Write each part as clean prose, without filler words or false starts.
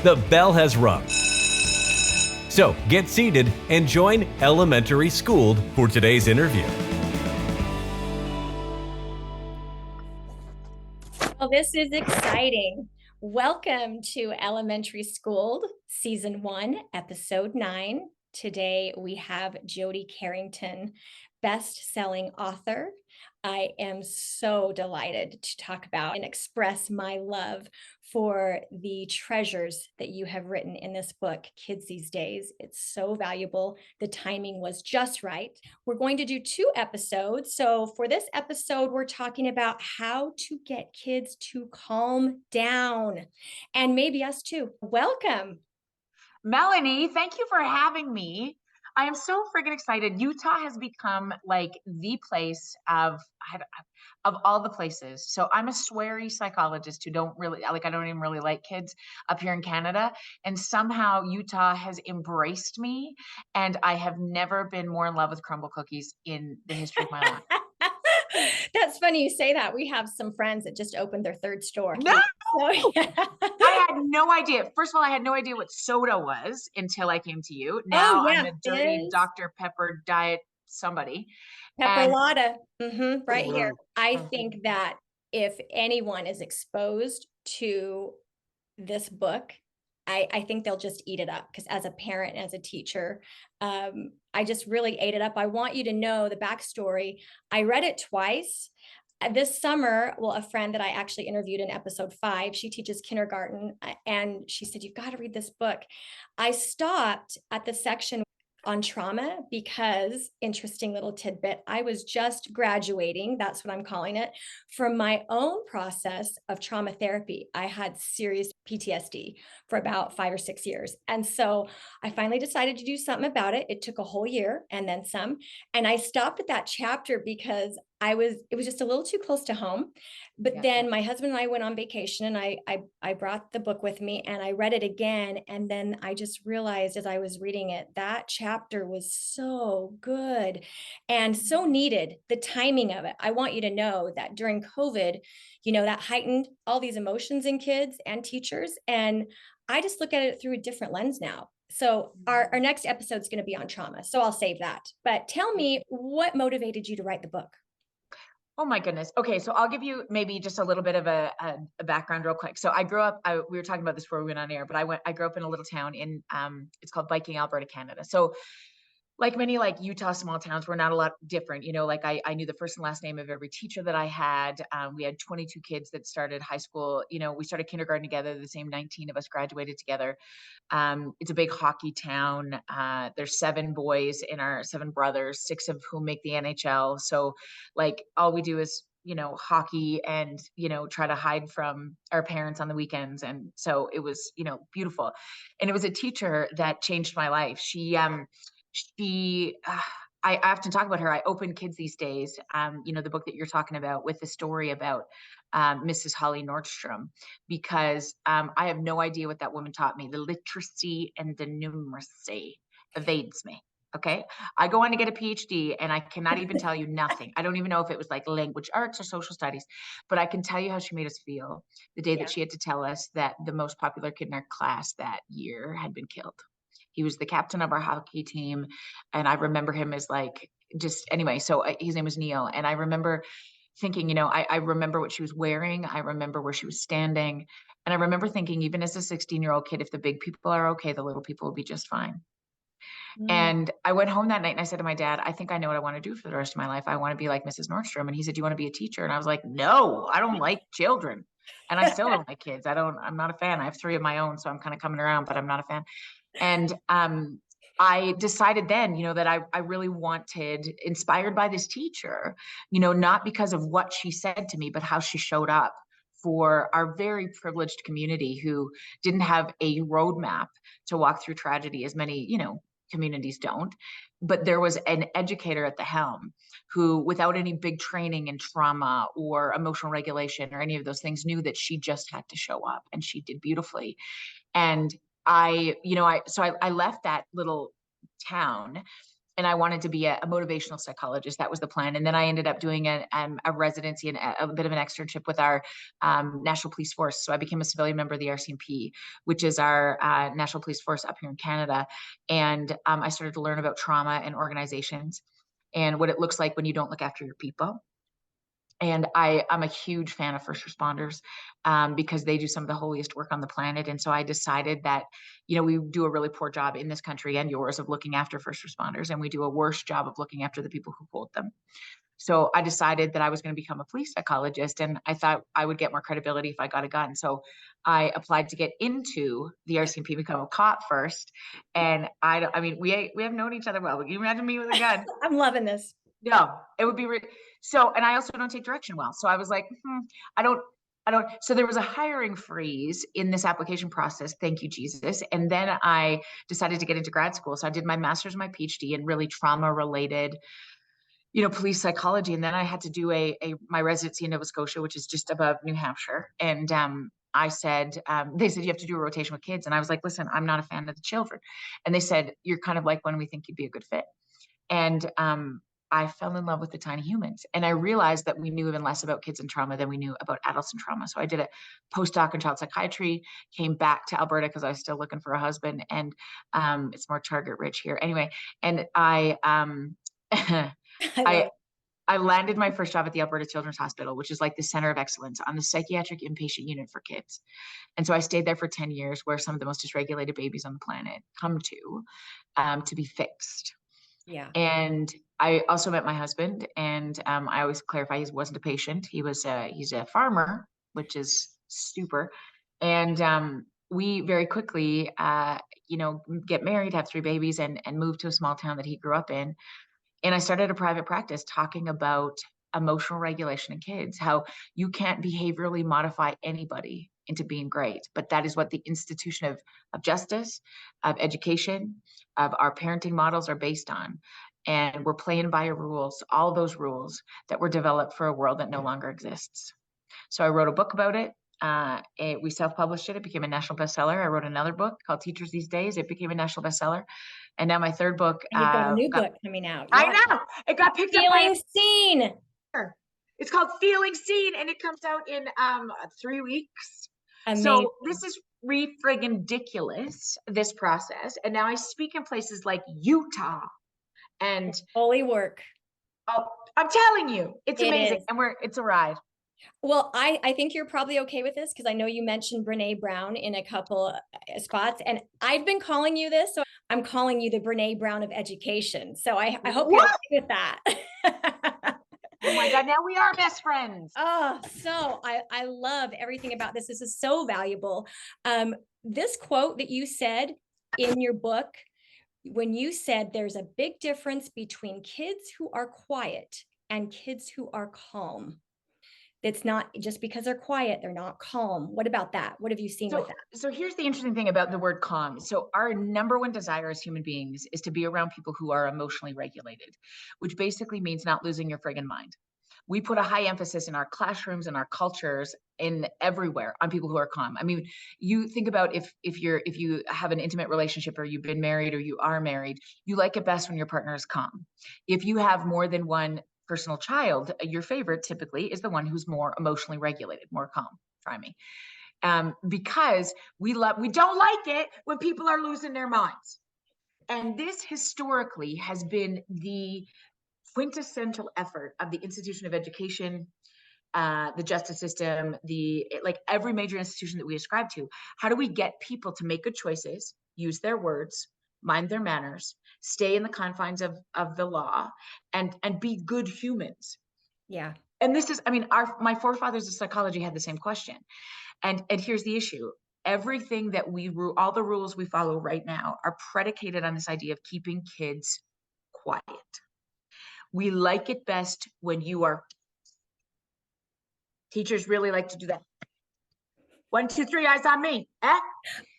The bell has rung. So get seated and join Elementary Schooled for today's interview. Well, this is exciting. Welcome to Elementary Schooled, Season 1, Episode 9. Today we have Jody Carrington, best-selling author. I am so delighted to talk about and express my love for the treasures that you have written in this book, Kids These Days. It's so valuable. The timing was just right. We're going to do 2 episodes. So for this episode, we're talking about how to get kids to calm down, and maybe us too. Welcome. Melanie, thank you for having me. I am so friggin' excited. Utah has become like the place of all the places. So I'm a sweary psychologist who don't really like, I don't even really like kids up here in Canada. And somehow Utah has embraced me. And I have never been more in love with crumble cookies in the history of my life. That's funny you say that. We have some friends that just opened their 3rd store. No! So, yeah. I had no idea. First of all, I had no idea what soda was until I came to you. Now I'm a dirty Dr. Pepper diet somebody. Pepperlotta, right here. I think that if anyone is exposed to this book, I think they'll just eat it up, because as a parent and as a teacher, I just really ate it up. I want you to know the backstory. I read it twice. This summer, well, a friend that I actually interviewed in episode 5, she teaches kindergarten, and she said, "You've got to read this book." I stopped at the section on trauma because, interesting little tidbit, I was just graduating, that's what I'm calling it, from my own process of trauma therapy. I had serious PTSD for about 5 or 6 years. And so I finally decided to do something about it. It took a whole year and then some. And I stopped at that chapter because it was just a little too close to home. But then my husband and I went on vacation, and I brought the book with me and I read it again. And then I just realized as I was reading it, that chapter was so good and so needed. The timing of it. I want you to know that during COVID, that heightened all these emotions in kids and teachers. And I just look at it through a different lens now. So our next episode is going to be on trauma. So I'll save that. But tell me, what motivated you to write the book? Oh my goodness. Okay. So I'll give you maybe just a little bit of a background real quick. So I grew up, we were talking about this before we went on air, but I grew up in a little town in, it's called Viking, Alberta, Canada. So like many like Utah small towns, we're not a lot different. Like I knew the first and last name of every teacher that I had. We had 22 kids that started high school. We started kindergarten together. The same 19 of us graduated together. It's a big hockey town. There's 7 boys in our 7 brothers, 6 of whom make the NHL. So like all we do is, hockey and, try to hide from our parents on the weekends. And so it was, beautiful. And it was a teacher that changed my life. I often talk about her. I open Kids These Days, the book that you're talking about, with the story about Mrs. Holly Nordstrom, because I have no idea what that woman taught me. The literacy and the numeracy evades me. Okay. I go on to get a PhD and I cannot even tell you nothing. I don't even know if it was like language arts or social studies, but I can tell you how she made us feel the day that she had to tell us that the most popular kid in our class that year had been killed. He was the captain of our hockey team. And I remember him as like, just anyway, so his name was Neil. And I remember thinking, I remember what she was wearing. I remember where she was standing. And I remember thinking, even as a 16-year-old kid, if the big people are okay, the little people will be just fine. And I went home that night and I said to my dad, I think I know what I want to do for the rest of my life. I want to be like Mrs. Nordstrom. And he said, "Do you want to be a teacher?" And I was like, "No, I don't like children." And I still don't like kids. I'm not a fan. I have 3 of my own, so I'm kind of coming around, but I'm not a fan. And I decided then, that I really wanted, inspired by this teacher, not because of what she said to me, but how she showed up for our very privileged community who didn't have a roadmap to walk through tragedy, as many, communities don't. But there was an educator at the helm who, without any big training in trauma or emotional regulation or any of those things, knew that she just had to show up, and she did beautifully. And I left that little town and I wanted to be a motivational psychologist. That was the plan. And then I ended up doing a residency and a bit of an externship with our National Police Force. So I became a civilian member of the RCMP, which is our National Police Force up here in Canada. And I started to learn about trauma and organizations and what it looks like when you don't look after your people. And I'm a huge fan of first responders because they do some of the holiest work on the planet. And so I decided that, we do a really poor job in this country and yours of looking after first responders, and we do a worse job of looking after the people who quote them. So I decided that I was going to become a police psychologist, and I thought I would get more credibility if I got a gun. So I applied to get into the RCMP, become a cop first. And we have known each other well. Can you imagine me with a gun? I'm loving this. No, it would be so. And I also don't take direction well. So I was like, I don't. So there was a hiring freeze in this application process. Thank you, Jesus. And then I decided to get into grad school. So I did my master's and my PhD in really trauma related, police psychology. And then I had to do my residency in Nova Scotia, which is just above New Hampshire. And I said, they said, you have to do a rotation with kids. And I was like, listen, I'm not a fan of the children. And they said, you're kind of like when we think you'd be a good fit. And I fell in love with the tiny humans. And I realized that we knew even less about kids and trauma than we knew about adults and trauma. So I did a postdoc in child psychiatry, came back to Alberta because I was still looking for a husband, and it's more target rich here. Anyway, and I landed my first job at the Alberta Children's Hospital, which is like the center of excellence on the psychiatric inpatient unit for kids. And so I stayed there for 10 years, where some of the most dysregulated babies on the planet come to be fixed. Yeah. And I also met my husband, and I always clarify he wasn't a patient. He's a farmer, which is super. And we very quickly, get married, have 3 babies, and move to a small town that he grew up in. And I started a private practice talking about emotional regulation in kids, how you can't behaviorally modify anybody into being great, but that is what the institution of justice, of education, of our parenting models are based on. And we're playing by rules, all those rules that were developed for a world that no longer exists. So I wrote a book about it. We self-published it. It became a national bestseller. I wrote another book called Teachers These Days. It became a national bestseller. And now my third book. And you've got a new book coming out. I know. It got picked up by Feeling Seen. It's called Feeling Seen, and it comes out in 3 weeks. Amazing. So this is friggin' ridiculous, this process. And now I speak in places like Utah and holy work. Oh, I'm telling you, it's amazing. Is. And it's a ride. Well, I think you're probably okay with this because I know you mentioned Brene Brown in a couple spots, and I've been calling you this, so I'm calling you the Brene Brown of education. So I hope you're okay with that. Oh my God, now we are best friends. Oh, so I love everything about this. This is so valuable. This quote that you said in your book, when you said there's a big difference between kids who are quiet and kids who are calm. It's not just because they're quiet, they're not calm. What about that? What have you seen with that? So here's the interesting thing about the word calm. So our number one desire as human beings is to be around people who are emotionally regulated, which basically means not losing your friggin' mind. We put a high emphasis in our classrooms and our cultures in everywhere on people who are calm. I mean, you think about if you have an intimate relationship, or you've been married, or you are married, you like it best when your partner is calm. If you have more than one personal child, your favorite typically is the one who's more emotionally regulated, more calm. Try me. Because we don't like it when people are losing their minds. And this historically has been the quintessential effort of the institution of education, the justice system, every major institution that we ascribe to. How do we get people to make good choices, use their words, mind their manners, stay in the confines of the law, and be good humans? Yeah. And this is, my forefathers of psychology had the same question. And here's the issue. Everything that all the rules we follow right now are predicated on this idea of keeping kids quiet. We like it best when you are. Teachers really like to do that. 1, 2, 3, eyes on me. Eh?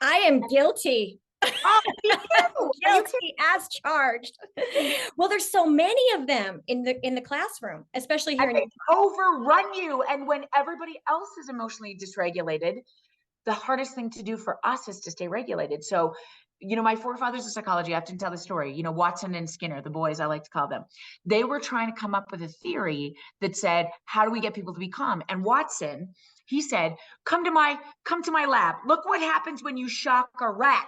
I am guilty. Oh, guilty as charged. Well, there's so many of them in the classroom, especially here. And they overrun you. And when everybody else is emotionally dysregulated, the hardest thing to do for us is to stay regulated. So my forefathers of psychology, I often tell the story, Watson and Skinner, the boys I like to call them, they were trying to come up with a theory that said, how do we get people to be calm? And Watson, he said, come to my lab. Look what happens when you shock a rat.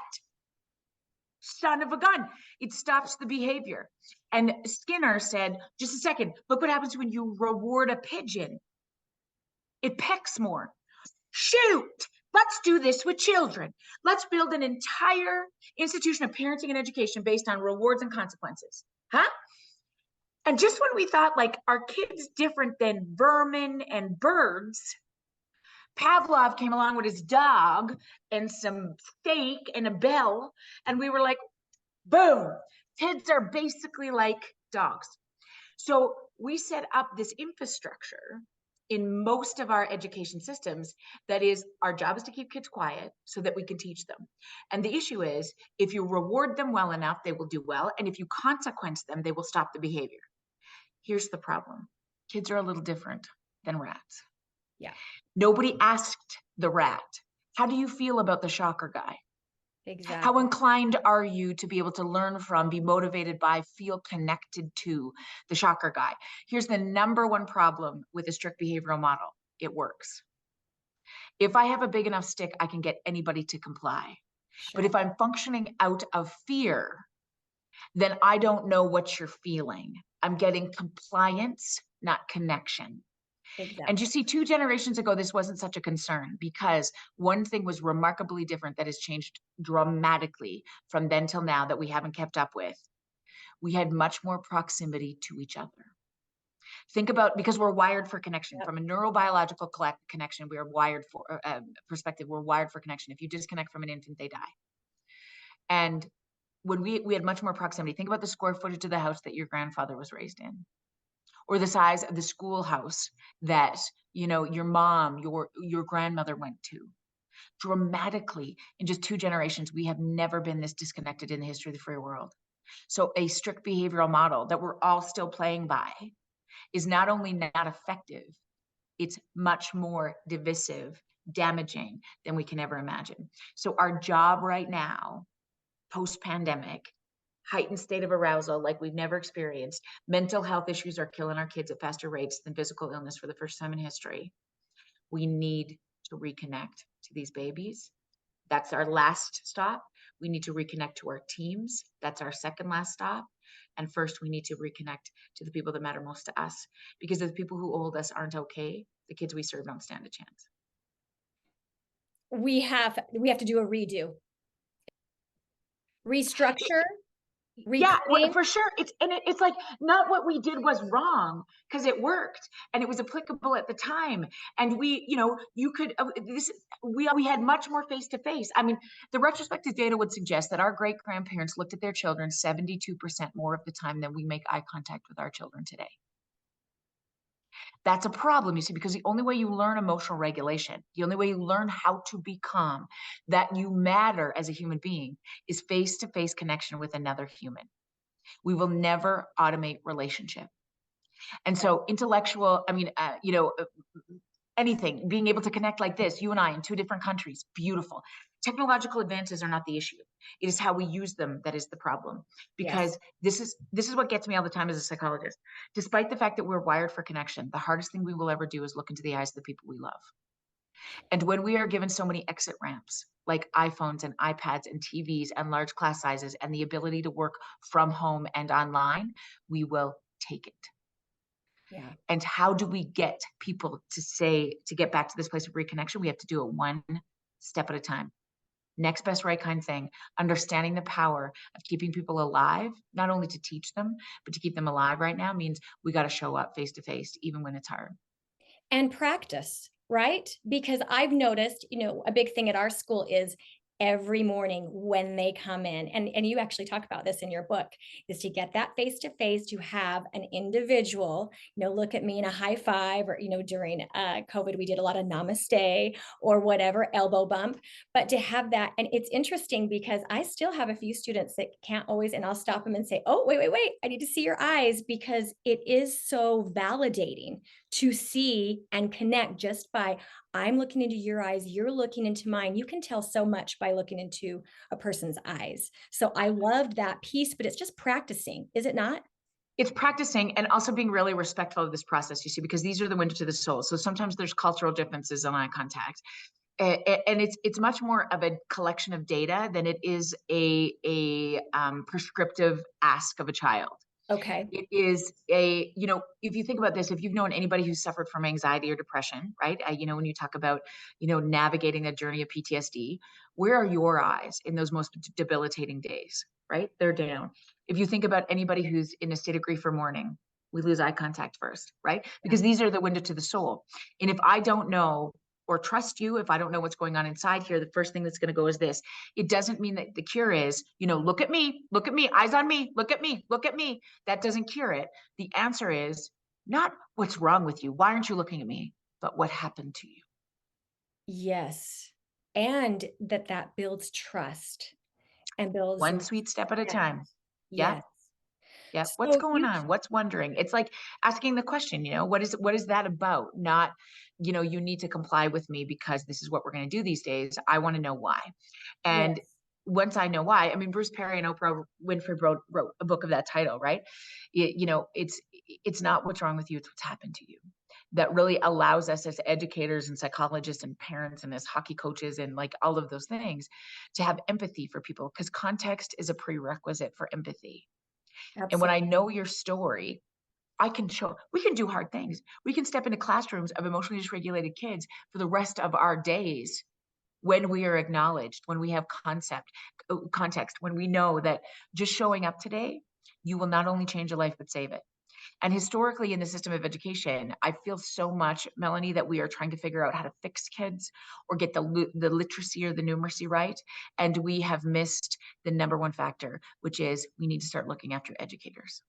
Son of a gun. It stops the behavior. And Skinner said, just a second, look what happens when you reward a pigeon. It pecks more. Shoot, let's do this with children. Let's build an entire institution of parenting and education based on rewards and consequences. Huh? And just when we thought like our kids different than vermin and birds, Pavlov came along with his dog and some steak and a bell. And we were like, boom, kids are basically like dogs. So we set up this infrastructure in most of our education systems that is, our job is to keep kids quiet so that we can teach them. And the issue is, if you reward them well enough, they will do well. And if you consequence them, they will stop the behavior. Here's the problem. Kids are a little different than rats. Yeah. Nobody asked the rat, how do you feel about the shocker guy? Exactly. How inclined are you to be able to learn from, be motivated by, feel connected to the shocker guy? Here's the number one problem with a strict behavioral model. It works. If I have a big enough stick, I can get anybody to comply. Sure. But if I'm functioning out of fear, then I don't know what you're feeling. I'm getting compliance, not connection. Exactly. And you see, 2 generations ago, this wasn't such a concern because one thing was remarkably different that has changed dramatically from then till now that we haven't kept up with. We had much more proximity to each other. Think about, because we're wired for connection. From a neurobiological connection, we are wired for perspective. We're wired for connection. If you disconnect from an infant, they die. And when we had much more proximity, think about the square footage of the house that your grandfather was raised in, or the size of the schoolhouse that, your mom, your grandmother went to. Dramatically, in just 2 generations, we have never been this disconnected in the history of the free world. So a strict behavioral model that we're all still playing by is not only not effective, it's much more divisive, damaging than we can ever imagine. So our job right now, post-pandemic, heightened state of arousal like we've never experienced. Mental health issues are killing our kids at faster rates than physical illness for the first time in history. We need to reconnect to these babies. That's our last stop. We need to reconnect to our teams. That's our second last stop. And first, we need to reconnect to the people that matter most to us, because if the people who hold us aren't okay, the kids we serve don't stand a chance. We have to do a redo. Restructure. Yeah, Reclaim. for sure. It's like, not what we did was wrong, because it worked and it was applicable at the time. And we had much more face to face. I mean, the retrospective data would suggest that our great grandparents looked at their children 72% more of the time than we make eye contact with our children today. That's a problem, you see, because the only way you learn emotional regulation, the only way you learn how to be calm, that you matter as a human being, is face-to-face connection with another human. We will never automate relationship. And so intellectual, anything, being able to connect like this, you and I in 2 different countries, beautiful. Technological advances are not the issue. It is how we use them that is the problem. Because this is what gets me all the time as a psychologist. Despite the fact that we're wired for connection, the hardest thing we will ever do is look into the eyes of the people we love. And when we are given so many exit ramps, like iPhones and iPads and TVs and large class sizes and the ability to work from home and online, we will take it. Yeah. And how do we get people to get back to this place of reconnection? We have to do it one step at a time. Next best right kind thing, understanding the power of keeping people alive, not only to teach them, but to keep them alive right now means we got to show up face to face, even when it's hard. And practice, right? Because I've noticed, a big thing at our school is every morning when they come in, and you actually talk about this in your book, is to get that face to face, to have an individual, look at me in a high five, or, during COVID, we did a lot of namaste or whatever, elbow bump, but to have that. And it's interesting because I still have a few students that can't always, and I'll stop them and say, oh, wait, I need to see your eyes, because it is so validating to see and connect just by, I'm looking into your eyes, you're looking into mine. You can tell so much by looking into a person's eyes. So I loved that piece, but it's just practicing, is it not? It's practicing and also being really respectful of this process, you see, because these are the window to the soul. So sometimes there's cultural differences on eye contact. And it's much more of a collection of data than it is a prescriptive ask of a child. Okay. It is if you think about this, if you've known anybody who's suffered from anxiety or depression, right? When you talk about, navigating a journey of PTSD, where are your eyes in those most debilitating days, right? They're down. If you think about anybody who's in a state of grief or mourning, we lose eye contact first, right? Because these are the window to the soul. And if I don't know or trust you, if I don't know what's going on inside here, the first thing that's going to go is this. It doesn't mean that the cure is, look at me, eyes on me, look at me, look at me. That doesn't cure it. The answer is not what's wrong with you, why aren't you looking at me, but what happened to you. Yes. And that builds trust and builds One sweet step at a time. Yeah. Yes. Yeah. What's So going on? What's wondering? It's like asking the question, what is that about? Not, you need to comply with me because this is what we're going to do these days. I want to know why. And yes. once I know why, Bruce Perry and Oprah Winfrey wrote a book of that title, right? It's not what's wrong with you, it's what's happened to you. That really allows us as educators and psychologists and parents and as hockey coaches and like all of those things to have empathy for people, because context is a prerequisite for empathy. And when I Absolutely. know your story, we can do hard things. We can step into classrooms of emotionally dysregulated kids for the rest of our days when we are acknowledged, when we have context, when we know that just showing up today, you will not only change a life, but save it. And historically in the system of education, I feel so much, Melanie, that we are trying to figure out how to fix kids or get the literacy or the numeracy right. And we have missed the number one factor, which is we need to start looking after educators.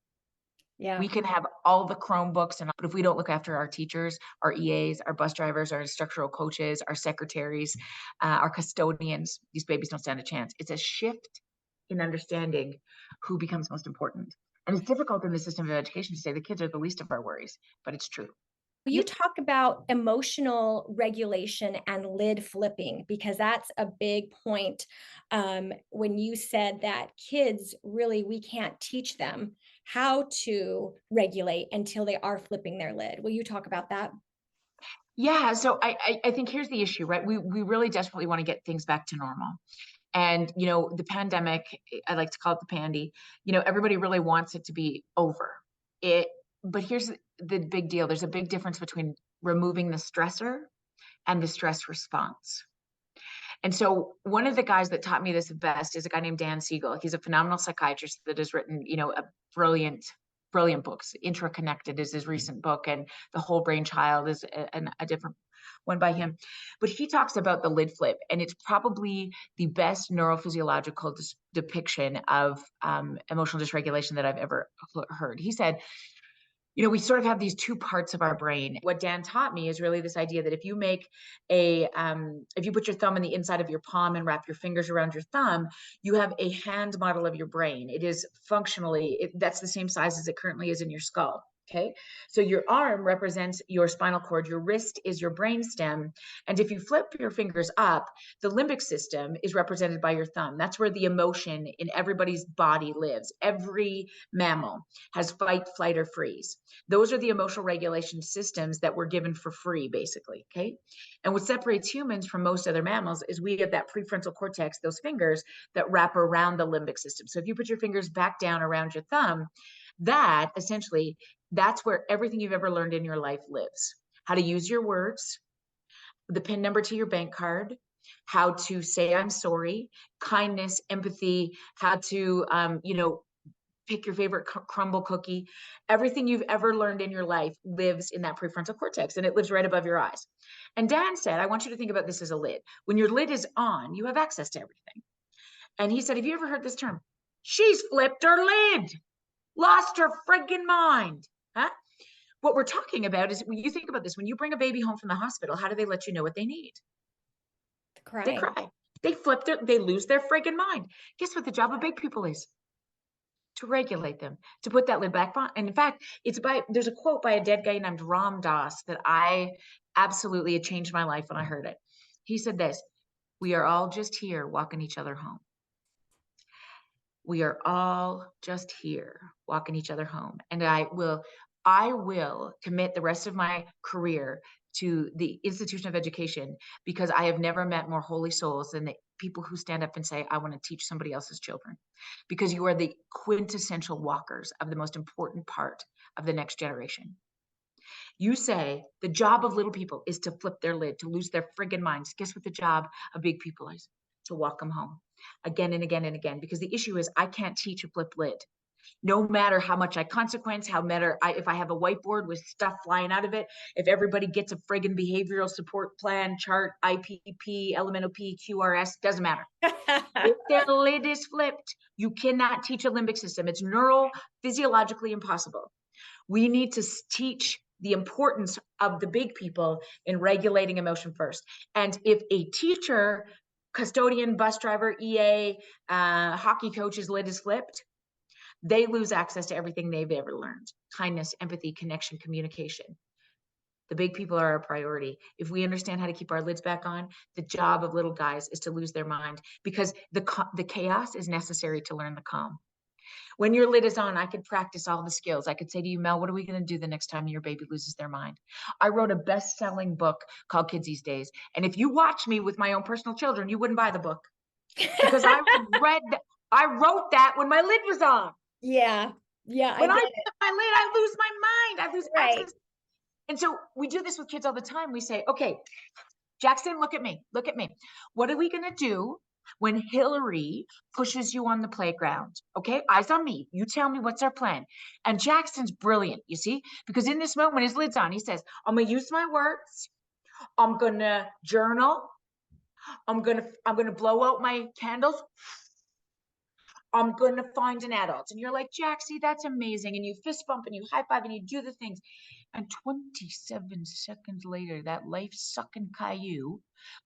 Yeah. We can have all the Chromebooks, but if we don't look after our teachers, our EAs, our bus drivers, our instructional coaches, our secretaries, our custodians, these babies don't stand a chance. It's a shift in understanding who becomes most important. And it's difficult in the system of education to say the kids are the least of our worries, but it's true. You talk about emotional regulation and lid flipping, because that's a big point. When you said that kids really, we can't teach them how to regulate until they are flipping their lid. Will you talk about that? Yeah. So I think here's the issue, right? We really desperately want to get things back to normal. And, the pandemic, I like to call it the pandy, everybody really wants it to be over. But here's the big deal. There's a big difference between removing the stressor and the stress response. And so one of the guys that taught me this best is a guy named Dan Siegel. He's a phenomenal psychiatrist that has written, a brilliant books. Reconnecting is his recent book, and The Whole Brain Child is a different one by him. But he talks about the lid flip, and it's probably the best neurophysiological depiction of emotional dysregulation that I've ever heard. He said, we sort of have these two parts of our brain. What Dan taught me is really this idea that if you if you put your thumb in the inside of your palm and wrap your fingers around your thumb, you have a hand model of your brain. It is functionally, that's the same size as it currently is in your skull. Okay. So your arm represents your spinal cord. Your wrist is your brain stem. And if you flip your fingers up, the limbic system is represented by your thumb. That's where the emotion in everybody's body lives. Every mammal has fight, flight, or freeze. Those are the emotional regulation systems that we're given for free, basically. Okay. And what separates humans from most other mammals is we have that prefrontal cortex, those fingers that wrap around the limbic system. So if you put your fingers back down around your thumb, that essentially, that's where everything you've ever learned in your life lives. How to use your words, the PIN number to your bank card, how to say I'm sorry, kindness, empathy, how to, pick your favorite crumble cookie. Everything you've ever learned in your life lives in that prefrontal cortex, and it lives right above your eyes. And Dan said, I want you to think about this as a lid. When your lid is on, you have access to everything. And he said, have you ever heard this term? She's flipped her lid, lost her friggin' mind. Huh? What we're talking about is, when you think about this, when you bring a baby home from the hospital, how do they let you know what they need? They cry. They lose their friggin' mind. Guess what the job of big people is? to regulate them, to put that lid back on. And in fact, there's a quote by a dead guy named Ram Dass that it changed my life when I heard it. He said this: we are all just here walking each other home. We are all just here walking each other home. And I will commit the rest of my career to the institution of education, because I have never met more holy souls than the people who stand up and say, I want to teach somebody else's children, because you are the quintessential walkers of the most important part of the next generation. You say the job of little people is to flip their lid, to lose their friggin' minds. Guess what the job of big people is? To walk them home again and again and again. Because the issue is, I can't teach a flipped lid. No matter how much I consequence, if I have a whiteboard with stuff flying out of it, if everybody gets a friggin' behavioral support plan, chart, IPP, LMNOP, QRS, doesn't matter. If their lid is flipped, you cannot teach a limbic system. It's neurophysiologically impossible. We need to teach the importance of the big people in regulating emotion first. And if a teacher, custodian, bus driver, EA, hockey coach's lid is flipped, they lose access to everything they've ever learned: kindness, empathy, connection, communication. The big people are our priority. If we understand how to keep our lids back on, the job of little guys is to lose their mind, because the chaos is necessary to learn the calm. When your lid is on, I could practice all the skills. I could say to you, Mel, what are we going to do the next time your baby loses their mind? I wrote a best-selling book called Kids These Days. And if you watch me with my own personal children, you wouldn't buy the book, because I wrote that when my lid was on. Yeah. When I put my lid, I lose my mind. I lose access. And so we do this with kids all the time. We say, okay, Jackson, look at me. Look at me. What are we going to do when Hillary pushes you on the playground? Okay, eyes on me. You tell me what's our plan. And Jackson's brilliant, you see, because in this moment, when his lid's on, he says, I'm going to use my words. I'm going to journal. I'm going to blow out my candles. I'm going to find an adult. And you're like, Jaxie, that's amazing. And you fist bump and you high five and you do the things. And 27 seconds later, that life sucking Caillou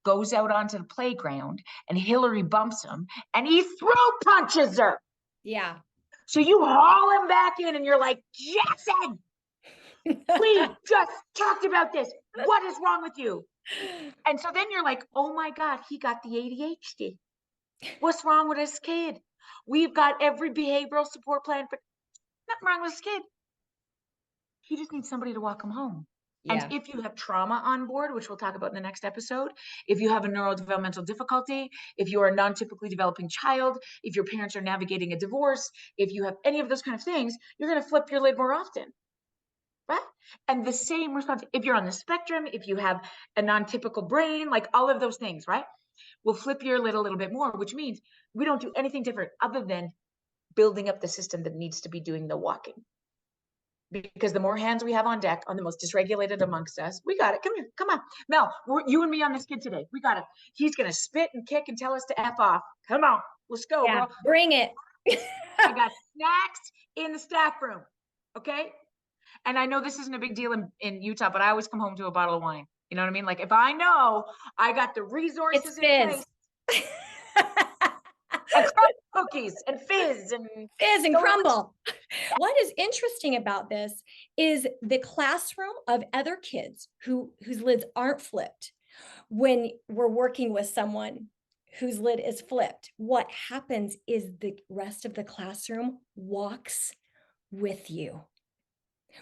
goes out onto the playground and Hillary bumps him and he throat punches her. Yeah. So you haul him back in and you're like, Jackson, we just talked about this. What is wrong with you? And so then you're like, oh my God, he got the ADHD. What's wrong with this kid? We've got every behavioral support plan, but nothing wrong with this kid. He just needs somebody to walk him home. Yeah. And if you have trauma on board, which we'll talk about in the next episode, if you have a neurodevelopmental difficulty, if you are a non-typically developing child, if your parents are navigating a divorce, if you have any of those kind of things, you're going to flip your lid more often. Right? And the same response, if you're on the spectrum, if you have a non-typical brain, like all of those things, right? We'll flip your lid a little bit more, which means we don't do anything different other than building up the system that needs to be doing the walking. Because the more hands we have on deck on the most dysregulated amongst us, we got it. Come here, come on. Mel, you and me on this kid today. We got it. He's going to spit and kick and tell us to F off. Come on, let's go, girl. Bring it. I got snacks in the staff room, okay? And I know this isn't a big deal in Utah, but I always come home to a bottle of wine. You know what I mean? Like if I know I got the resources in place. And cookies and fizz and crumble. What is interesting about this is the classroom of other kids whose lids aren't flipped. When we're working with someone whose lid is flipped, what happens is the rest of the classroom walks with you.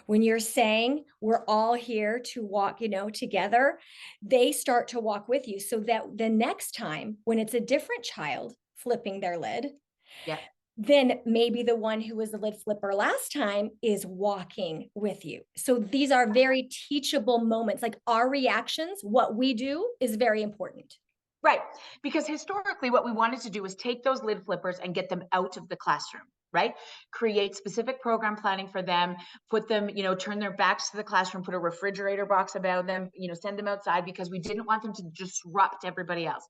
When you're saying we're all here to walk, together, they start to walk with you, so that the next time when it's a different child flipping their lid, then maybe the one who was the lid flipper last time is walking with you. So these are very teachable moments. Like our reactions, what we do is very important. Right. Because historically, what we wanted to do was take those lid flippers and get them out of the classroom, right? Create specific program planning for them, put them, turn their backs to the classroom, put a refrigerator box about them, send them outside, because we didn't want them to disrupt everybody else.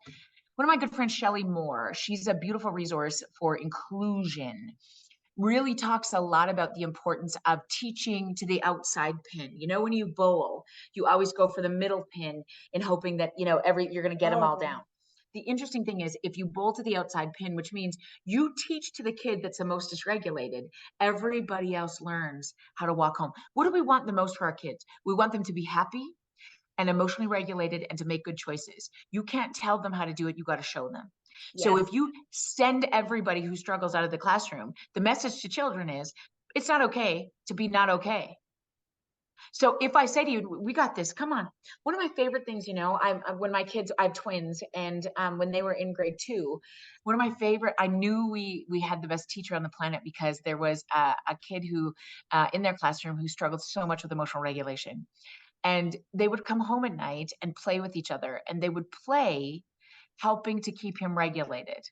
One of my good friends, Shelley Moore, she's a beautiful resource for inclusion, really talks a lot about the importance of teaching to the outside pin. When you bowl, you always go for the middle pin in hoping that, you're going to get them all down. the interesting thing is if you bowl to the outside pin, which means you teach to the kid that's the most dysregulated, everybody else learns how to walk home. What do we want the most for our kids? We want them to be happy and emotionally regulated and to make good choices. You can't tell them how to do it. You got to show them. So Yes. if you send everybody who struggles out of the classroom, the message to children is it's not okay to be not okay. So if I say to you, we got this, come on. One of my favorite things, you know, when my kids, I have twins, and when they were in grade 2, one of my favorite, I knew we had the best teacher on the planet because there was a kid who in their classroom who struggled so much with emotional regulation. And they would come home at night and play with each other, and they would play helping to keep him regulated.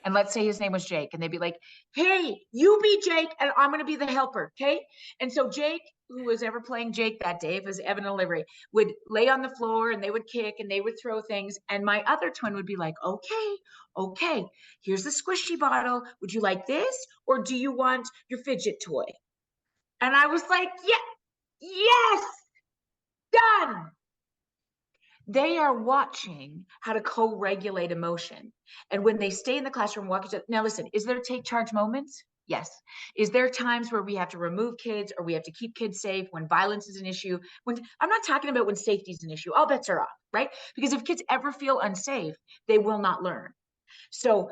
And let's say his name was Jake, and they'd be like, hey, you be Jake, and I'm going to be the helper. Okay. And so Jake, who was ever playing Jake that day, it was Evan and Olivia, would lay on the floor and they would kick and they would throw things. And my other twin would be like, okay, here's the squishy bottle. Would you like this? Or do you want your fidget toy? And I was like, yes, done. They are watching how to co-regulate emotion. And when they stay in the classroom, now listen, is there take charge moments? Yes. Is there times where we have to remove kids or we have to keep kids safe when violence is an issue? I'm not talking about when safety is an issue. All bets are off, right? Because if kids ever feel unsafe, they will not learn. So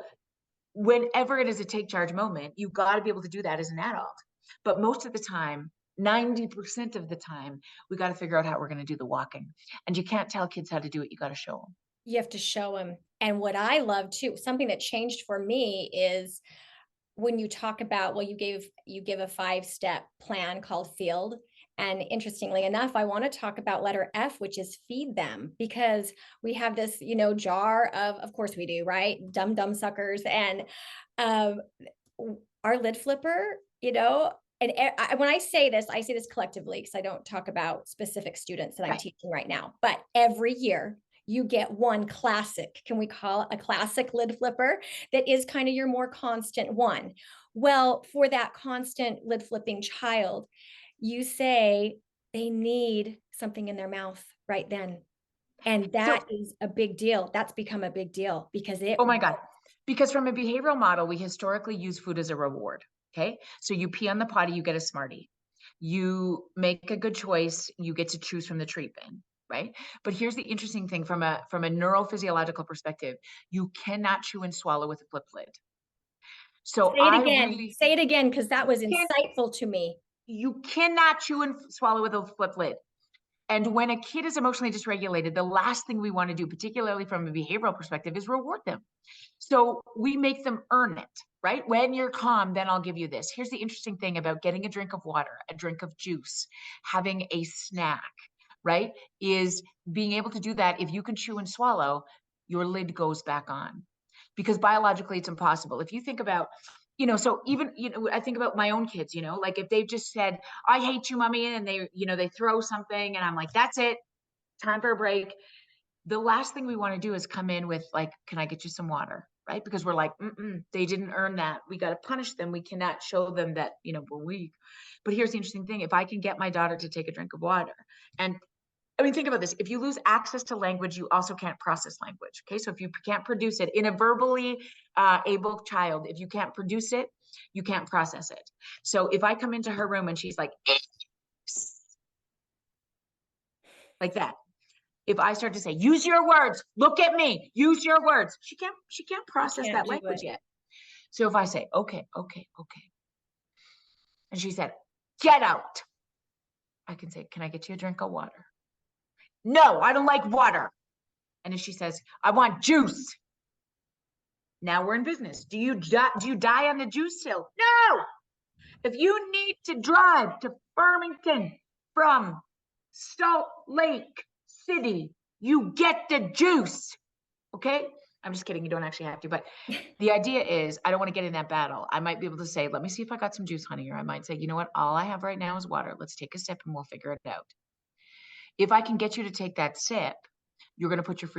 whenever it is a take charge moment, you got to be able to do that as an adult. But most of the time, 90% of the time, we got to figure out how we're going to do the walking. And you can't tell kids how to do it. You got to show them. You have to show them. And what I love too, something that changed for me is when you talk about, well, you give a 5-step plan called FIELD. And interestingly enough, I want to talk about letter F, which is feed them, because we have this, you know, jar of course we do, right? Dumb suckers. And our lid flipper, you know, and when I say this collectively, because I don't talk about specific students that I'm teaching right now, but every year you get one classic, can we call it a classic lid flipper, that is kind of your more constant one. Well, for that constant lid flipping child, you say they need something in their mouth right then. And that is a big deal. That's become a big deal because oh my God. Because from a behavioral model, we historically use food as a reward. Okay. So you pee on the potty, you get a Smartie. You make a good choice, you get to choose from the treat bin, right? But here's the interesting thing from a neurophysiological perspective, you cannot chew and swallow with a flip lid. So say it again, because that was insightful to me. You cannot chew and swallow with a flip lid. And when a kid is emotionally dysregulated, the last thing we want to do, particularly from a behavioral perspective, is reward them. So we make them earn it, right? When you're calm, then I'll give you this. Here's the interesting thing about getting a drink of water, a drink of juice, having a snack, right? Is being able to do that. If you can chew and swallow, your lid goes back on. Because biologically, it's impossible. If you think about, you know, so even, you know, I think about my own kids, you know, like if they've just said, I hate you, mommy, and they, you know, they throw something and I'm like, that's it, time for a break. The last thing we want to do is come in with like, can I get you some water? Right? Because we're like, they didn't earn that. We got to punish them. We cannot show them that, you know, we're weak. But here's the interesting thing. If I can get my daughter to take a drink of water, and I mean, think about this. If you lose access to language, you also can't process language. Okay. So if you can't produce it in a verbally able child, if you can't produce it, you can't process it. So if I come into her room and she's like that, if I start to say, use your words, look at me, use your words, she can't process that language yet. So if I say, okay. And she said, get out. I can say, can I get you a drink of water? No, I don't like water. And if she says, I want juice. Now we're in business. Do you die on the juice hill? No. If you need to drive to Farmington from Salt Lake City, you get the juice. Okay. I'm just kidding. You don't actually have to, but the idea is I don't want to get in that battle. I might be able to say, let me see if I got some juice, honey. Or I might say, you know what? All I have right now is water. Let's take a sip and we'll figure it out. If I can get you to take that sip, you're going to put your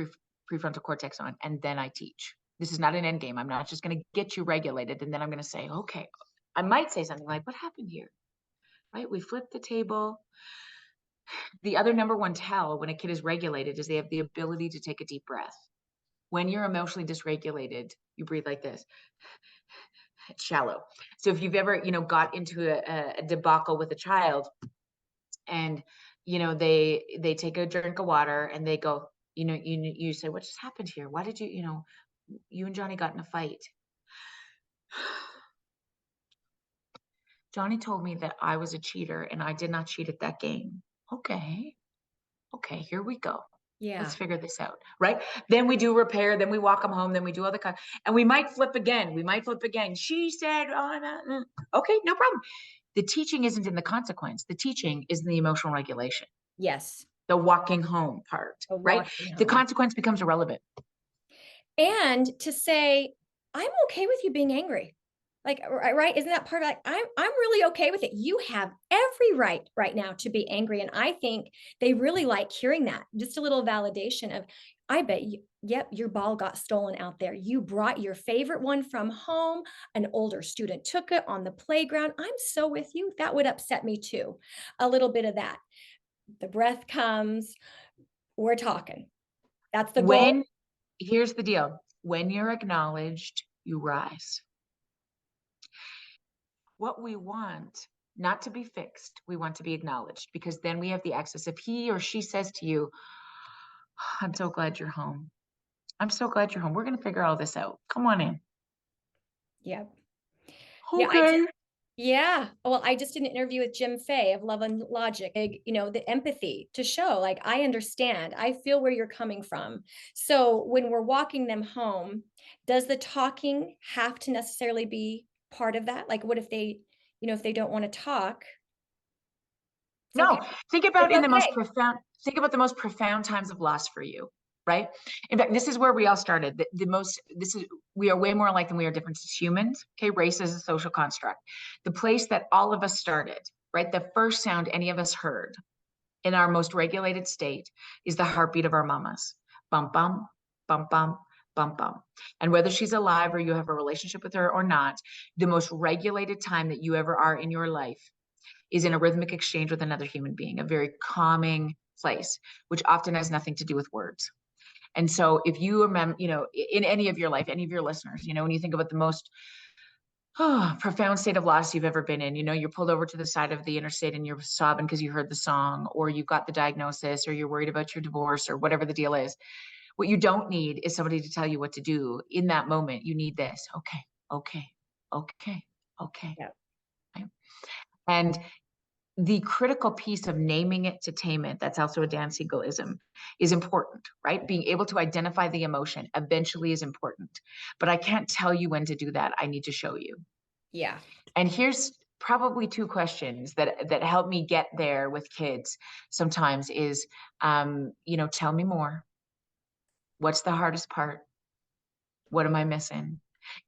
prefrontal cortex on, and then I teach. This is not an end game. I'm not just going to get you regulated. And then I'm going to say, okay, I might say something like, what happened here? Right? We flipped the table. The other number one tell when a kid is regulated is they have the ability to take a deep breath. When you're emotionally dysregulated, you breathe like this. It's shallow. So if you've ever, got into a debacle with a child, and they take a drink of water and they go, you say, what just happened here? Why did you and Johnny got in a fight? Johnny told me that I was a cheater and I did not cheat at that game. Okay, here we go. Yeah. Let's figure this out, right? Then we do repair, then we walk them home, then we do all the and we might flip again. She said, oh, no. Okay, no problem. The teaching isn't in the consequence. The teaching is in the emotional regulation. Yes. The walking home part, right? The consequence becomes irrelevant. And to say, I'm okay with you being angry. Like, right? Isn't that part of like, I'm really okay with it. You have every right now to be angry. And I think they really like hearing that. Just a little validation of, I bet you, yep, your ball got stolen out there. You brought your favorite one from home. An older student took it on the playground. I'm so with you. That would upset me too. A little bit of that. The breath comes. We're talking. That's the goal. Here's the deal. When you're acknowledged, you rise. What we want, not to be fixed, we want to be acknowledged, because then we have the access. If he or she says to you, I'm so glad you're home. I'm so glad you're home. We're going to figure all this out. Come on in. Yep. Okay. Yeah. Well, I just did an interview with Jim Fay of Love and Logic, the empathy to show, like, I understand, I feel where you're coming from. So when we're walking them home, does the talking have to necessarily be part of that? Like, what if they, if they don't want to talk? No, Okay. think about the most profound times of loss for you, right? In fact, this is where we all started. We are way more alike than we are different as humans. Okay. Race is a social construct. The place that all of us started, right? The first sound any of us heard in our most regulated state is the heartbeat of our mamas. Bum, bum, bum, bum, bum, bum. And whether she's alive or you have a relationship with her or not, the most regulated time that you ever are in your life is in a rhythmic exchange with another human being, a very calming place, which often has nothing to do with words. And so if you remember, in any of your life, any of your listeners, when you think about the most profound state of loss you've ever been in, you're pulled over to the side of the interstate and you're sobbing because you heard the song, or you got the diagnosis, or you're worried about your divorce, or whatever the deal is. What you don't need is somebody to tell you what to do in that moment. You need this. Okay. Yeah. Right? And the critical piece of naming it to tame it, that's also a Dan Siegelism, is important, right? Being able to identify the emotion eventually is important, but I can't tell you when to do that. I need to show you. Yeah. And here's probably two questions that help me get there with kids sometimes is, tell me more. What's the hardest part? What am I missing?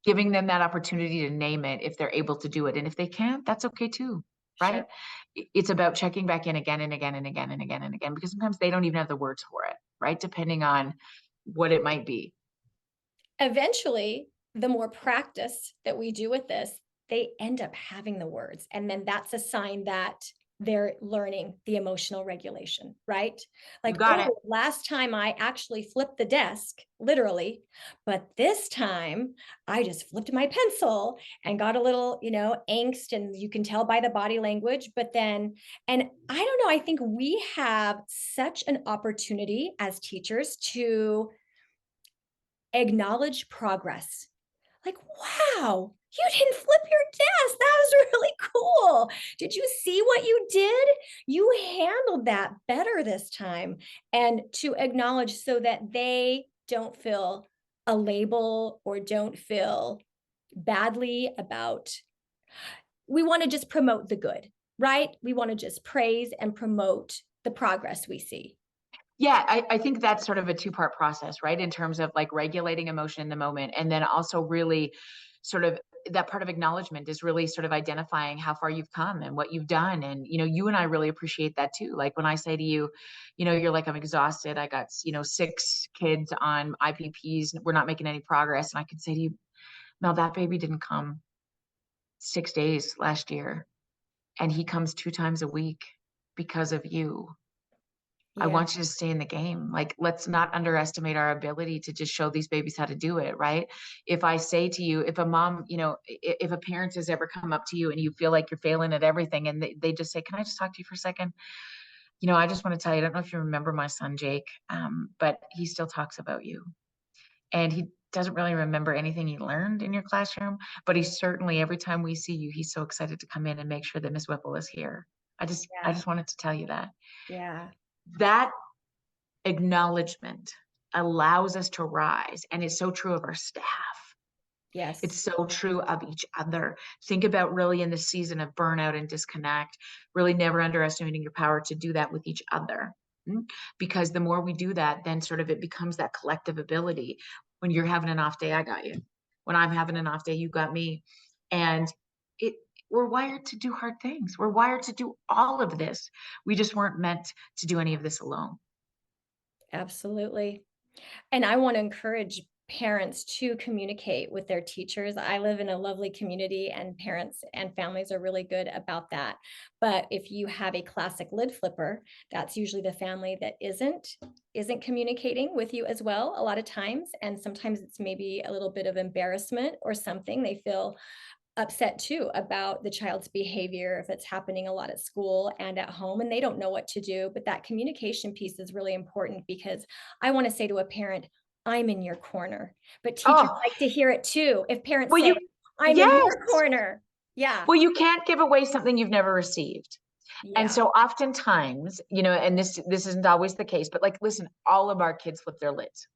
Giving them that opportunity to name it if they're able to do it. And if they can't, that's okay too. Right? Sure. It's about checking back in again and again and again and again and again, because sometimes they don't even have the words for it, right? Depending on what it might be. Eventually, the more practice that we do with this, they end up having the words. And then that's a sign that they're learning the emotional regulation, right? Like, last time I actually flipped the desk, literally, but this time I just flipped my pencil and got a little, angst, and you can tell by the body language. But then, and I don't know, I think we have such an opportunity as teachers to acknowledge progress. Like, wow, you didn't flip your desk. That was really cool. Did you see what you did? You handled that better this time. And to acknowledge so that they don't feel a label or don't feel badly about, we want to just promote the good, right? We want to just praise and promote the progress we see. Yeah, I think that's sort of a two-part process, right? In terms of like regulating emotion in the moment, and then also really sort of that part of acknowledgement is really sort of identifying how far you've come and what you've done. And, you and I really appreciate that too. Like when I say to you, you're like, I'm exhausted. I got, 6 kids on IPPs. We're not making any progress. And I could say to you, Mel, that baby didn't come 6 days last year. And he comes 2 times a week because of you. I Yeah. want you to stay in the game. Like, let's not underestimate our ability to just show these babies how to do it, right? If I say to you, if a mom, if a parent has ever come up to you and you feel like you're failing at everything and they just say, can I just talk to you for a second? I just want to tell you, I don't know if you remember my son, Jake, but he still talks about you. And he doesn't really remember anything he learned in your classroom, but he certainly, every time we see you, he's so excited to come in and make sure that Miss Whipple is here. I Yeah. just wanted to tell you that. Yeah. That acknowledgement allows us to rise. And it's so true of our staff. It's Yes. so true of each other. Think about really in the season of burnout and disconnect, really never underestimating your power to do that with each other. Because the more we do that, then sort of it becomes that collective ability. When you're having an off day, I got you. When I'm having an off day, you got me. And we're wired to do hard things. We're wired to do all of this. We just weren't meant to do any of this alone. Absolutely. And I want to encourage parents to communicate with their teachers. I live in a lovely community and parents and families are really good about that. But if you have a classic lid flipper, that's usually the family that isn't communicating with you as well a lot of times. And sometimes it's maybe a little bit of embarrassment or something. They feel upset too about the child's behavior if it's happening a lot at school and at home and they don't know what to do. But that communication piece is really important because I want to say to a parent, I'm in your corner. But teachers Oh, like to hear it too. If parents well, say, you, I'm in yes. your corner. Yeah. Well, you can't give away something you've never received. And Yeah. so oftentimes, and this isn't always the case, but like, listen, all of our kids flip their lids.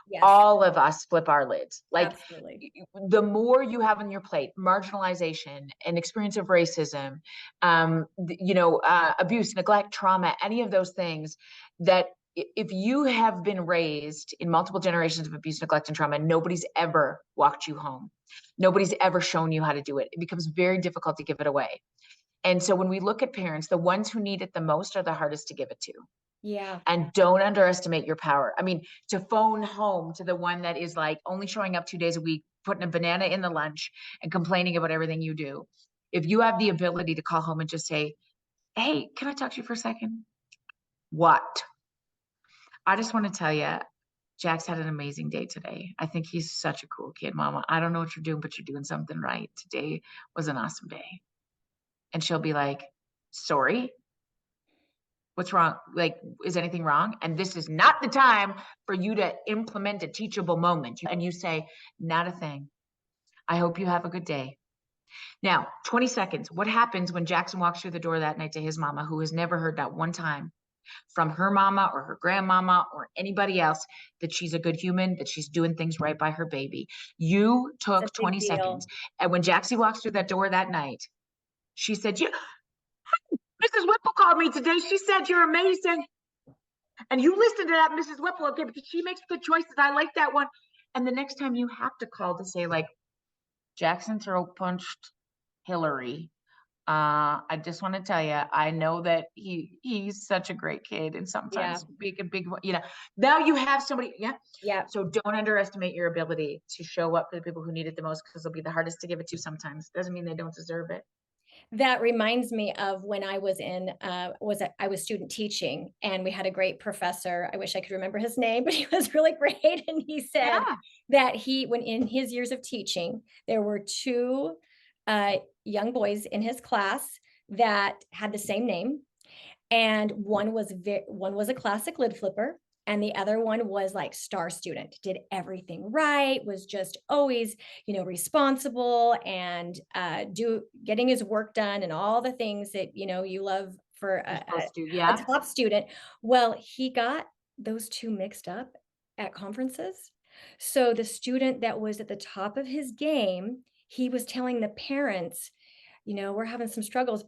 Yes. All of us flip our lids. Like, Absolutely. the more you have on your plate, marginalization, an experience of racism, abuse, neglect, trauma, any of those things that if you have been raised in multiple generations of abuse, neglect, and trauma, nobody's ever walked you home. Nobody's ever shown you how to do it. It becomes very difficult to give it away. And so when we look at parents, the ones who need it the most are the hardest to give it to. Yeah. And don't underestimate your power. I mean, to phone home to the one that is like only showing up 2 days a week, putting a banana in the lunch and complaining about everything you do. If you have the ability to call home and just say, hey, can I talk to you for a second? What? I just want to tell you, Jack's had an amazing day today. I think he's such a cool kid, Mama. I don't know what you're doing, but you're doing something right. Today was an awesome day. And she'll be like, sorry, what's wrong? Like, is anything wrong? And this is not the time for you to implement a teachable moment. And you say, not a thing. I hope you have a good day. Now, 20 seconds. What happens when Jackson walks through the door that night to his mama, who has never heard that one time from her mama or her grandmama or anybody else that she's a good human, that she's doing things right by her baby? You It's a took big 20 deal. seconds. And when Jaxie walks through that door that night, she said, Mrs. Whipple called me today. She said, you're amazing. And you listen to that, Mrs. Whipple, okay, because she makes good choices. I like that one. And the next time you have to call to say, like, Jackson throat punched Hillary. I just want to tell you, I know that he's such a great kid, and sometimes big, now you have somebody, Yeah. So don't underestimate your ability to show up for the people who need it the most, because they'll be the hardest to give it to sometimes. Doesn't mean they don't deserve it. That reminds me of when I was I was student teaching and we had a great professor. I wish I could remember his name, but he was really great. And he said that when in his years of teaching, there were two young boys in his class that had the same name. And one was a classic lid flipper. And the other one was like star student, did everything right, was just always, responsible and getting his work done and all the things that, you love for a top student. Well, he got those two mixed up at conferences. So the student that was at the top of his game, he was telling the parents, we're having some struggles,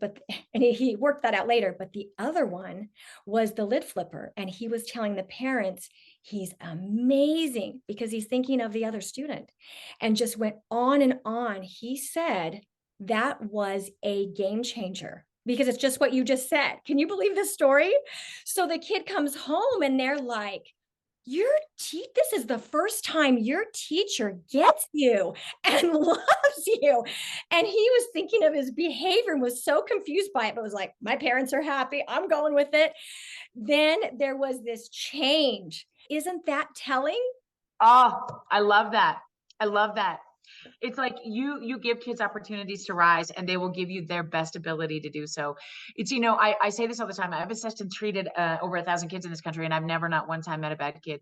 and he worked that out later. But the other one was the lid flipper. And he was telling the parents, he's amazing because he's thinking of the other student, and just went on and on. He said that was a game changer because it's just what you just said. Can you believe this story? So the kid comes home and they're like, this is the first time your teacher gets you and loves you. And he was thinking of his behavior and was so confused by it, but was like, my parents are happy. I'm going with it. Then there was this change. Isn't that telling? Oh, I love that. I love that. It's like you give kids opportunities to rise, and they will give you their best ability to do so. It's, I say this all the time. I've assessed and treated over 1,000 kids in this country, and I've never, not one time, met a bad kid.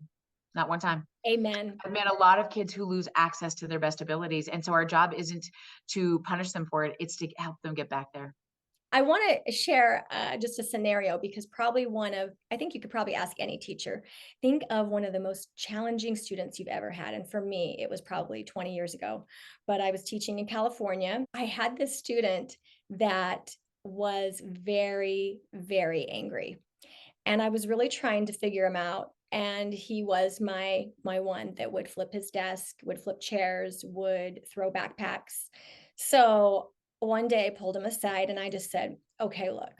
Not one time. Amen. I've met a lot of kids who lose access to their best abilities. And so our job isn't to punish them for it. It's to help them get back there. I want to share just a scenario, because I think you could probably ask any teacher, think of one of the most challenging students you've ever had. And for me, it was probably 20 years ago, but I was teaching in California. I had this student that was very, very angry. And I was really trying to figure him out. And he was my one that would flip his desk, would flip chairs, would throw backpacks. So one day I pulled him aside and I just said, okay, look,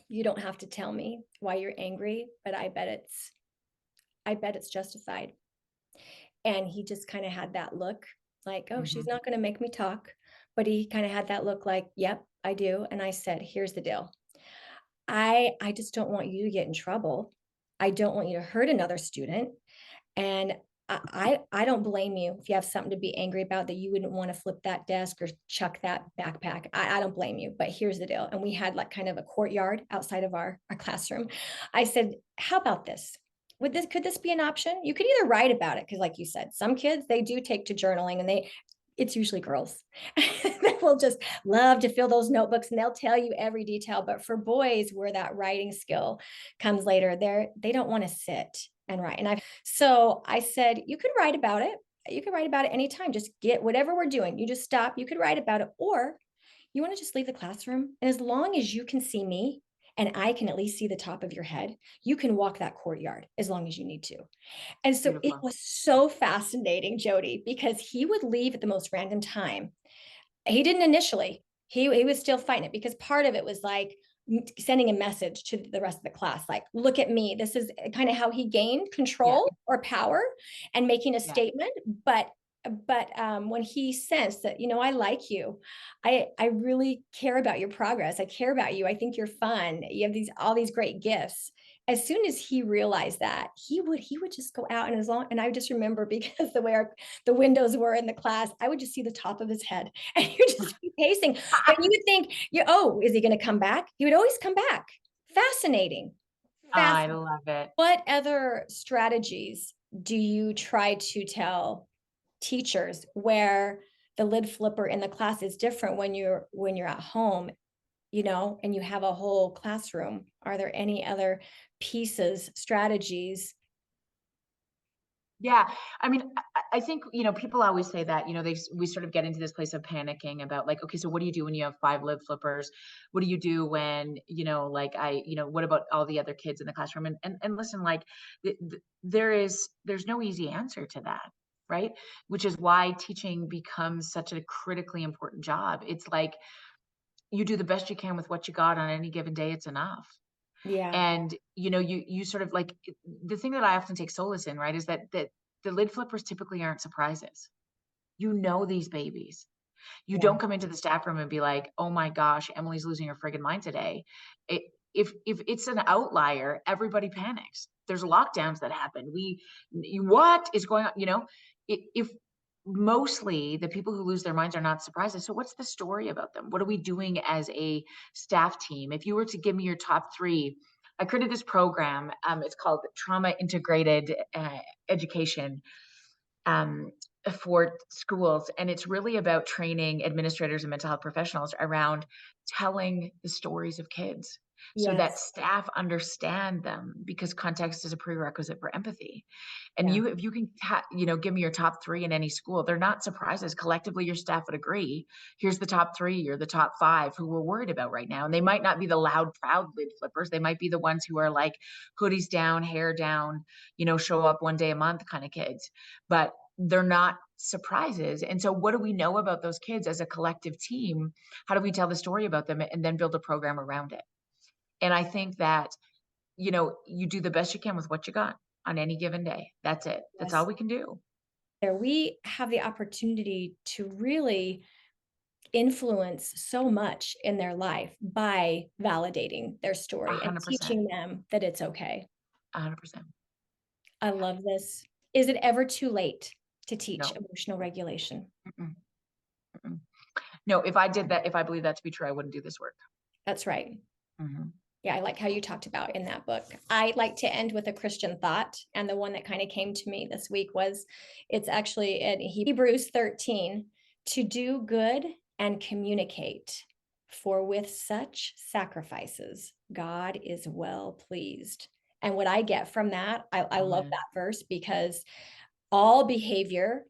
you don't have to tell me why you're angry, but I bet it's justified. And he just kind of had that look like, oh, she's not going to make me talk. But he kind of had that look like, yep, I do. And I said, here's the deal. I just don't want you to get in trouble. I don't want you to hurt another student. And I don't blame you if you have something to be angry about, that you wouldn't want to flip that desk or chuck that backpack. I don't blame you, but here's the deal. And we had like kind of a courtyard outside of our classroom. I said, how about this? Could this be an option? You could either write about it, because like you said, some kids, they do take to journaling, and it's usually girls that will just love to fill those notebooks, and they'll tell you every detail. But for boys, where that writing skill comes later, they don't want to sit and write. So I said, you could write about it. You could write about it anytime. Just get whatever we're doing. You just stop. You could write about it, or you want to just leave the classroom. And as long as you can see me and I can at least see the top of your head, you can walk that courtyard as long as you need to. And so Beautiful. it was so fascinating, Jody, because he would leave at the most random time. He didn't initially. He was still fighting it, because part of it was like sending a message to the rest of the class, like, look at me. This is kind of how he gained control or power and making a statement. But when he sensed that, I like you, I really care about your progress. I care about you. I think you're fun. You have all these great gifts. As soon as he realized that, he would just go out, and I just remember, because the way the windows were in the class, I would just see the top of his head, and he would just be pacing. And you would think, is he going to come back? He would always come back. Fascinating. I love it. What other strategies do you try to tell teachers where the lid flipper in the class is different when you're at home, and you have a whole classroom? Are there any other pieces, strategies? Yeah. I mean, I think, people always say that, we sort of get into this place of panicking about like, okay, so what do you do when you have 5 lid flippers? What do you do when, what about all the other kids in the classroom? And listen, like there's no easy answer to that. Right. Which is why teaching becomes such a critically important job. It's like, you do the best you can with what you got on any given day. It's enough. Yeah. And, you sort of like, the thing that I often take solace in, right, is that the lid flippers typically aren't surprises. These babies. You don't come into the staff room and be like, oh my gosh, Emily's losing her friggin' mind today. If it's an outlier, everybody panics. There's lockdowns that happen. What is going on? If mostly the people who lose their minds are not surprises. So what's the story about them? What are we doing as a staff team? If you were to give me your top 3, I created this program. It's called Trauma Integrated Education for schools. And it's really about training administrators and mental health professionals around telling the stories of kids. So that staff understand them, because context is a prerequisite for empathy. And if you can, give me your top 3 in any school, they're not surprises. Collectively, your staff would agree. Here's the top 3 or the top 5 who we're worried about right now. And they might not be the loud, proud lid flippers. They might be the ones who are like hoodies down, hair down, show up one day a month kind of kids. But they're not surprises. And so what do we know about those kids as a collective team? How do we tell the story about them and then build a program around it? And I think that, you do the best you can with what you got. on any given day. That's it. That's Yes. all we can do. There, we have the opportunity to really influence so much in their life by validating their story and 100%. teaching them that it's okay. 100%. I love this. Is it ever too late to teach No. emotional regulation? Mm-mm. Mm-mm. No, if I did that, if I believe that to be true, I wouldn't do this work. That's right. Mhm. Yeah, I like how you talked about in that book. I like to end with a Christian thought. And the one that kind of came to me this week was, it's actually in Hebrews 13, to do good and communicate. For with such sacrifices, God is well pleased. And what I get from that, I love Amen. that verse, because all behavior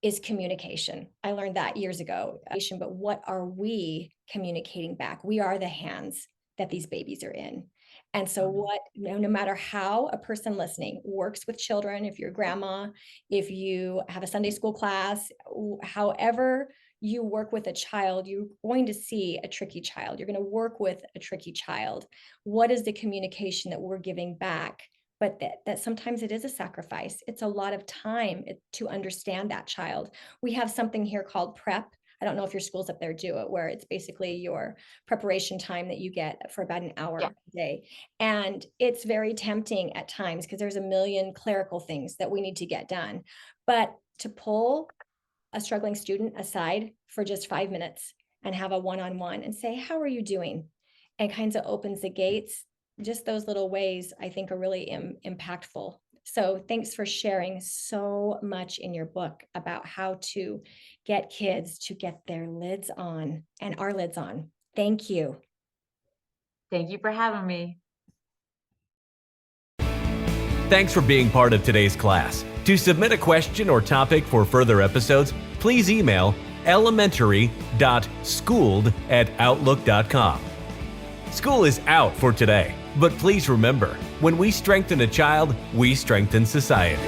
is communication. I learned that years ago. But what are we communicating back? We are the hands that these babies are in. And so what, no matter how a person listening works with children, if you're grandma, if you have a Sunday school class, however you work with a child, you're going to see a tricky child. You're going to work with a tricky child. What is the communication that we're giving back? But that sometimes it is a sacrifice. It's a lot of time to understand that child. We have something here called prep. I don't know if your schools up there do it, where it's basically your preparation time that you get for about an hour Yeah. a day. And it's very tempting at times because there's a million clerical things that we need to get done. But to pull a struggling student aside for just 5 minutes and have a one-on-one and say, how are you doing? And kinds of opens the gates. Just those little ways I think are really impactful. So thanks for sharing so much in your book about how to get kids to get their lids on and our lids on. Thank you. Thank you for having me. Thanks for being part of today's class. To submit a question or topic for further episodes, please email elementary.schooled@outlook.com. School is out for today, but please remember, when we strengthen a child, we strengthen society.